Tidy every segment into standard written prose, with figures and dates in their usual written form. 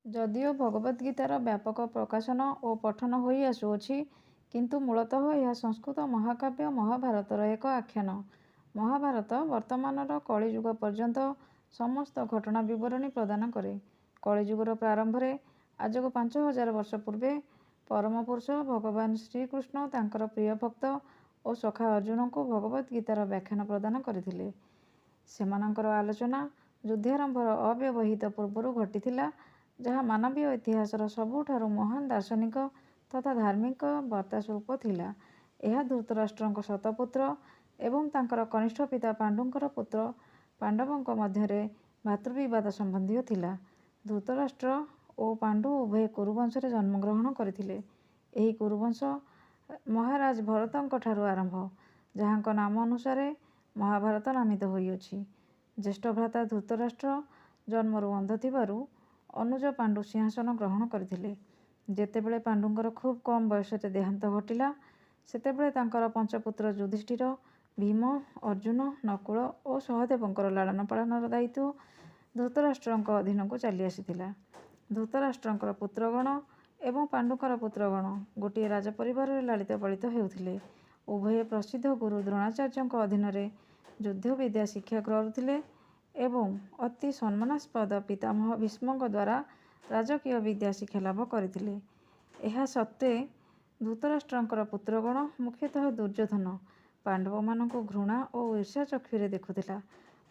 ଯଦିଓ ଭଗବଦ୍ ଗୀତାର ବ୍ୟାପକ ପ୍ରକାଶନ ଓ ପଠନ ହୋଇ ଆସୁଅଛି, କିନ୍ତୁ ମୂଳତଃ ଏହା ସଂସ୍କୃତ ମହାକାବ୍ୟ ମହାଭାରତର ଏକ ଆଖ୍ୟାନ। ମହାଭାରତ ବର୍ତ୍ତମାନର କଳିଯୁଗ ପର୍ଯ୍ୟନ୍ତ ସମସ୍ତ ଘଟଣା ବିବରଣୀ ପ୍ରଦାନ କରେ। କଳିଯୁଗର ପ୍ରାରମ୍ଭରେ ଆଜକୁ 5000 ବର୍ଷ ପୂର୍ବେ ପରମ ପୁରୁଷ ଭଗବାନ ଶ୍ରୀକୃଷ୍ଣ ତାଙ୍କର ପ୍ରିୟ ଭକ୍ତ ଓ ସଖା ଅର୍ଜୁନଙ୍କୁ ଭଗବଦ୍ ଗୀତାର ବ୍ୟାଖ୍ୟାନ ପ୍ରଦାନ କରିଥିଲେ। ସେମାନଙ୍କର ଆଲୋଚନା ଯୁଦ୍ଧାରମ୍ଭର ଅବ୍ୟବହିତ ପୂର୍ବରୁ ଘଟିଥିଲା, ଯାହା ମାନବୀୟ ଇତିହାସର ସବୁଠାରୁ ମହାନ ଦାର୍ଶନିକ ତଥା ଧାର୍ମିକ ବାର୍ତ୍ତାସ୍ୱରୂପ ଥିଲା। ଏହା ଧୃତରାଷ୍ଟ୍ରଙ୍କ ଶତପୁତ୍ର ଏବଂ ତାଙ୍କର କନିଷ୍ଠ ପିତା ପାଣ୍ଡୁଙ୍କର ପୁତ୍ର ପାଣ୍ଡବଙ୍କ ମଧ୍ୟରେ ଭାତୃବିବାଦ ସମ୍ବନ୍ଧୀୟ ଥିଲା। ଧୃତରାଷ୍ଟ୍ର ଓ ପାଣ୍ଡୁ ଉଭୟେ କୁରୁବଂଶରେ ଜନ୍ମଗ୍ରହଣ କରିଥିଲେ। ଏହି କୁରୁବଂଶ ମହାରାଜ ଭରତଙ୍କ ଠାରୁ ଆରମ୍ଭ, ଯାହାଙ୍କ ନାମ ଅନୁସାରେ ମହାଭାରତ ନାମିତ ହୋଇଅଛି। ଜ୍ୟେଷ୍ଠ ଭ୍ରାତା ଧୃତରାଷ୍ଟ୍ର ଜନ୍ମରୁ ଅନ୍ଧ ଥିବାରୁ ଅନୁଜ ପାଣ୍ଡୁ ସିଂହାସନ ଗ୍ରହଣ କରିଥିଲେ। ଯେତେବେଳେ ପାଣ୍ଡୁଙ୍କର ଖୁବ୍ କମ୍ ବୟସରେ ଦେହାନ୍ତ ଘଟିଲା, ସେତେବେଳେ ତାଙ୍କର ପଞ୍ଚପୁତ୍ର ଯୁଧିଷ୍ଠିର, ଭୀମ, ଅର୍ଜୁନ, ନକୁଳ ଓ ସହଦେବଙ୍କର ଲାଳନ ପାଳନର ଦାୟିତ୍ୱ ଧୃତରାଷ୍ଟ୍ରଙ୍କ ଅଧୀନକୁ ଚାଲି ଆସିଥିଲା। ଧୃତରାଷ୍ଟ୍ରଙ୍କର ପୁତ୍ରଗଣ ଏବଂ ପାଣ୍ଡୁଙ୍କର ପୁତ୍ରଗଣ ଗୋଟିଏ ରାଜପରିବାରରେ ଲାଳିତ ପାଳିତ ହେଉଥିଲେ। ଉଭୟେ ପ୍ରସିଦ୍ଧ ଗୁରୁ ଦ୍ରୋଣାଚାର୍ଯ୍ୟଙ୍କ ଅଧୀନରେ ଯୁଦ୍ଧବିଦ୍ୟା ଶିକ୍ଷା କରୁଥିଲେ ଏବଂ ଅତି ସମ୍ମାନାସ୍ପଦ ପିତାମହ ଭୀଷ୍ମଙ୍କ ଦ୍ୱାରା ରାଜକୀୟ ବିଦ୍ୟା ଶିକ୍ଷାଲାଭ କରିଥିଲେ। ଏହା ସତ୍ତ୍ୱେ ଧୃତରାଷ୍ଟ୍ରଙ୍କର ପୁତ୍ରଗଣ, ମୁଖ୍ୟତଃ ଦୁର୍ଯ୍ୟୋଧନ, ପାଣ୍ଡବମାନଙ୍କୁ ଘୃଣା ଓ ଈର୍ଷା ଚକ୍ଷୁରେ ଦେଖୁଥିଲା।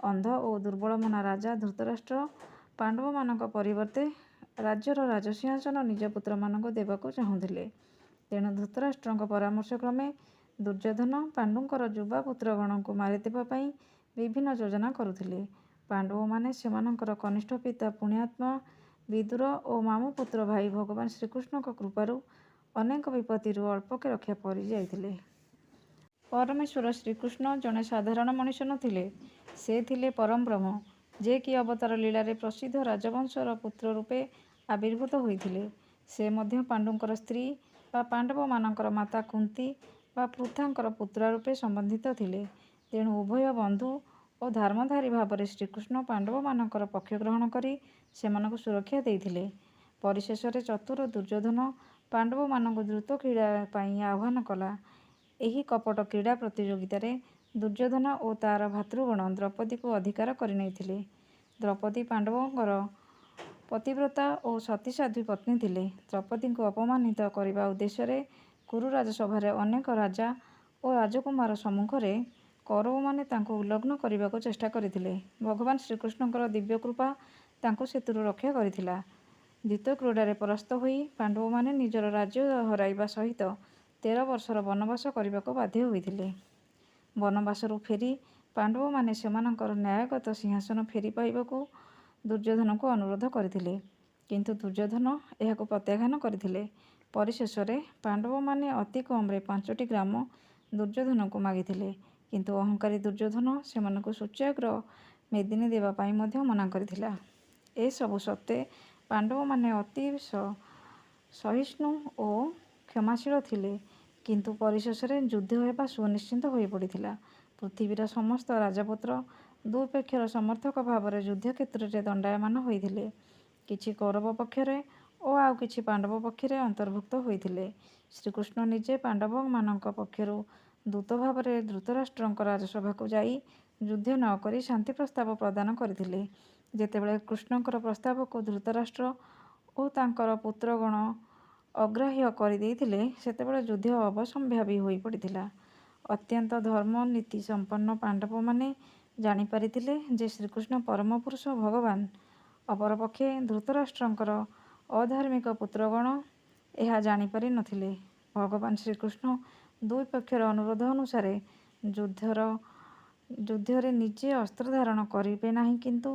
ଅନ୍ଧ ଓ ଦୁର୍ବଳମନା ରାଜା ଧୃତରାଷ୍ଟ୍ର ପାଣ୍ଡବମାନଙ୍କ ପରିବର୍ତ୍ତେ ରାଜ୍ୟର ରାଜସିଂହାସନ ନିଜ ପୁତ୍ରମାନଙ୍କୁ ଦେବାକୁ ଚାହୁଁଥିଲେ। ତେଣୁ ଧୃତରାଷ୍ଟ୍ରଙ୍କ ପରାମର୍ଶ କ୍ରମେ ଦୁର୍ଯ୍ୟୋଧନ ପାଣ୍ଡୁଙ୍କର ଯୁବା ପୁତ୍ରଗଣଙ୍କୁ ମାରିଦେବା ପାଇଁ ବିଭିନ୍ନ ଯୋଜନା କରୁଥିଲେ। ପାଣ୍ଡବମାନେ ସେମାନଙ୍କର କନିଷ୍ଠ ପିତା ପୁଣ୍ୟାତ୍ମା ବିଦୁର ଓ ମାମୁ ପୁତ୍ର ଭାଇ ଭଗବାନ ଶ୍ରୀକୃଷ୍ଣଙ୍କ କୃପାରୁ ଅନେକ ବିପତ୍ତିରୁ ଅଳ୍ପକେ ରକ୍ଷା ପରିଯାଇଥିଲେ। ପରମେଶ୍ୱର ଶ୍ରୀକୃଷ୍ଣ ଜଣେ ସାଧାରଣ ମଣିଷ ନଥିଲେ, ସେ ଥିଲେ ପରଂବ୍ରହ୍ମ, ଯେ କି ଅବତାର ଲୀଳାରେ ପ୍ରସିଦ୍ଧ ରାଜବଂଶର ପୁତ୍ର ରୂପେ ଆବିର୍ଭୂତ ହୋଇଥିଲେ। ସେ ମଧ୍ୟ ପାଣ୍ଡୁଙ୍କର ସ୍ତ୍ରୀ ବା ପାଣ୍ଡବମାନଙ୍କର ମାତା କୁନ୍ତୀ ବା ପୃଥାଙ୍କର ପୁତ୍ର ରୂପେ ସମ୍ବନ୍ଧିତ ଥିଲେ। ତେଣୁ ଉଭୟ ବନ୍ଧୁ ଓ ଧର୍ମଧାରୀ ଭାବରେ ଶ୍ରୀକୃଷ୍ଣ ପାଣ୍ଡବମାନଙ୍କର ପକ୍ଷ ଗ୍ରହଣ କରି ସେମାନଙ୍କୁ ସୁରକ୍ଷା ଦେଇଥିଲେ। ପରିଶେଷରେ ଚତୁର ଦୁର୍ଯ୍ୟୋଧନ ପାଣ୍ଡବମାନଙ୍କୁ ଦ୍ରୁତ କ୍ରୀଡ଼ା ପାଇଁ ଆହ୍ୱାନ କଲା। ଏହି କପଟ କ୍ରୀଡ଼ା ପ୍ରତିଯୋଗିତାରେ ଦୁର୍ଯ୍ୟୋଧନ ଓ ତା'ର ଭ୍ରାତୃଗଣ ଦ୍ରୌପଦୀକୁ ଅଧିକାର କରିନେଇଥିଲେ। ଦ୍ରୌପଦୀ ପାଣ୍ଡବଙ୍କର ପତିବ୍ରତା ଓ ସତୀସାଧ୍ୱୀ ପତ୍ନୀ ଥିଲେ। ଦ୍ରୌପଦୀଙ୍କୁ ଅପମାନିତ କରିବା ଉଦ୍ଦେଶ୍ୟରେ କୁରୁ ରାଜସଭାରେ ଅନେକ ରାଜା ଓ ରାଜକୁମାର ସମ୍ମୁଖରେ କୌରବମାନେ ତାଙ୍କୁ ଉଲଗ୍ନ କରିବାକୁ ଚେଷ୍ଟା କରିଥିଲେ। ଭଗବାନ ଶ୍ରୀକୃଷ୍ଣଙ୍କର ଦିବ୍ୟ କୃପା ତାଙ୍କୁ ସେଥିରୁ ରକ୍ଷା କରିଥିଲା। ଦ୍ୱିତୀୟ କ୍ରୀଡ଼ାରେ ପରାସ୍ତ ହୋଇ ପାଣ୍ଡବମାନେ ନିଜର ରାଜ୍ୟ ହରାଇବା ସହିତ 13 ବର୍ଷର ବନବାସ କରିବାକୁ ବାଧ୍ୟ ହୋଇଥିଲେ। ବନବାସରୁ ଫେରି ପାଣ୍ଡବମାନେ ସେମାନଙ୍କର ନ୍ୟାୟଗତ ସିଂହାସନ ଫେରି ପାଇବାକୁ ଦୁର୍ଯ୍ୟୋଧନଙ୍କୁ ଅନୁରୋଧ କରିଥିଲେ, କିନ୍ତୁ ଦୁର୍ଯ୍ୟୋଧନ ଏହାକୁ ପ୍ରତ୍ୟାଖ୍ୟାନ କରିଥିଲେ। ପରିଶେଷରେ ପାଣ୍ଡବମାନେ ଅତି କମରେ 5ଟି ଗ୍ରାମ ଦୁର୍ଯ୍ୟୋଧନଙ୍କୁ ମାଗିଥିଲେ, କିନ୍ତୁ ଅହଙ୍କାରୀ ଦୁର୍ଯ୍ୟୋଧନ ସେମାନଙ୍କୁ ସୂଚ୍ୟାଗ୍ର ମେଦିନୀ ଦେବା ପାଇଁ ମଧ୍ୟ ମନା କରିଥିଲା। ଏସବୁ ସତ୍ତ୍ୱେ ପାଣ୍ଡବମାନେ ଅତି ସହିଷ୍ଣୁ ଓ କ୍ଷମାଶୀଳ ଥିଲେ, କିନ୍ତୁ ପରିଶେଷରେ ଯୁଦ୍ଧ ହେବା ସୁନିଶ୍ଚିତ ହୋଇପଡ଼ିଥିଲା। ପୃଥିବୀର ସମସ୍ତ ରାଜପୁତ୍ର ଦୁଇ ପକ୍ଷର ସମର୍ଥକ ଭାବରେ ଯୁଦ୍ଧକ୍ଷେତ୍ରରେ ଦଣ୍ଡାୟମାନ ହୋଇଥିଲେ। କିଛି କୌରବ ପକ୍ଷରେ ଓ ଆଉ କିଛି ପାଣ୍ଡବ ପକ୍ଷରେ ଅନ୍ତର୍ଭୁକ୍ତ ହୋଇଥିଲେ। ଶ୍ରୀକୃଷ୍ଣ ନିଜେ ପାଣ୍ଡବମାନଙ୍କ ପକ୍ଷରୁ ଦୂତ ଭାବରେ ଧୃତରାଷ୍ଟ୍ରଙ୍କ ରାଜସଭାକୁ ଯାଇ ଯୁଦ୍ଧ ନ କରି ଶାନ୍ତି ପ୍ରସ୍ତାବ ପ୍ରଦାନ କରିଥିଲେ। ଯେତେବେଳେ କୃଷ୍ଣଙ୍କର ପ୍ରସ୍ତାବକୁ ଧୃତରାଷ୍ଟ୍ର ଓ ତାଙ୍କର ପୁତ୍ରଗଣ ଅଗ୍ରାହ୍ୟ କରିଦେଇଥିଲେ, ସେତେବେଳେ ଯୁଦ୍ଧ ଅବଶ୍ୟମ୍ଭାବୀ ହୋଇପଡ଼ିଥିଲା। ଅତ୍ୟନ୍ତ ଧର୍ମନୀତି ସମ୍ପନ୍ନ ପାଣ୍ଡବମାନେ ଜାଣିପାରିଥିଲେ ଯେ ଶ୍ରୀକୃଷ୍ଣ ପରମ ପୁରୁଷ ଭଗବାନ। ଅପରପକ୍ଷେ ଧୃତରାଷ୍ଟ୍ରଙ୍କର ଅଧାର୍ମିକ ପୁତ୍ରଗଣ ଏହା ଜାଣିପାରି ନଥିଲେ। ଭଗବାନ ଶ୍ରୀକୃଷ୍ଣ ଦୁଇ ପକ୍ଷର ଅନୁରୋଧ ଅନୁସାରେ ଯୁଦ୍ଧରେ ନିଜେ ଅସ୍ତ୍ର ଧାରଣ କରିବେ ନାହିଁ, କିନ୍ତୁ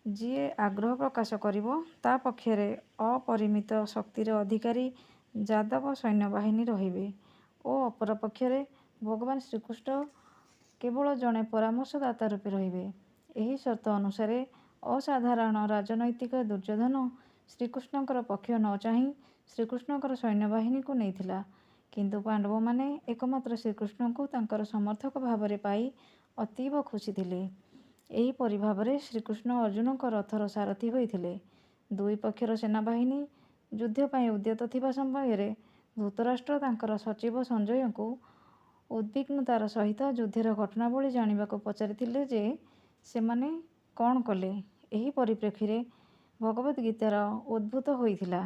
ଯିଏ ଆଗ୍ରହ ପ୍ରକାଶ କରିବ ତା ପକ୍ଷରେ ଅପରିମିତ ଶକ୍ତିର ଅଧିକାରୀ ଯାଦବ ସୈନ୍ୟବାହିନୀ ରହିବେ ଓ ଅପରପକ୍ଷରେ ଭଗବାନ ଶ୍ରୀକୃଷ୍ଣ କେବଳ ଜଣେ ପରାମର୍ଶଦାତା ରୂପେ ରହିବେ। ଏହି ସର୍ତ୍ତ ଅନୁସାରେ ଅସାଧାରଣ ରାଜନୈତିକ ଦୁର୍ଯ୍ୟୋଧନ ଶ୍ରୀକୃଷ୍ଣଙ୍କର ପକ୍ଷ ନ ଚାହିଁ ଶ୍ରୀକୃଷ୍ଣଙ୍କର ସୈନ୍ୟବାହିନୀକୁ ନେଇଥିଲା, କିନ୍ତୁ ପାଣ୍ଡବମାନେ ଏକମାତ୍ର ଶ୍ରୀକୃଷ୍ଣଙ୍କୁ ତାଙ୍କର ସମର୍ଥକ ଭାବରେ ପାଇ ଅତୀବ ଖୁସି ଥିଲେ। ଏହିପରି ଭାବରେ ଶ୍ରୀକୃଷ୍ଣ ଅର୍ଜୁନଙ୍କ ରଥର ସାରଥୀ ହୋଇଥିଲେ। ଦୁଇ ପକ୍ଷର ସେନାବାହିନୀ ଯୁଦ୍ଧ ପାଇଁ ଉଦ୍ୟତ ଥିବା ସମୟରେ ଧୃତରାଷ୍ଟ୍ର ତାଙ୍କର ସଚିବ ସଞ୍ଜୟଙ୍କୁ ଉଦ୍ବିଗ୍ନତାର ସହିତ ଯୁଦ୍ଧର ଘଟଣାବଳୀ ଜାଣିବାକୁ ପଚାରିଥିଲେ ଯେ ସେମାନେ କ'ଣ କଲେ। ଏହି ପରିପ୍ରେକ୍ଷୀରେ ଭଗବଦ୍ ଗୀତାର ଉଦ୍ଭୂତ ହୋଇଥିଲା।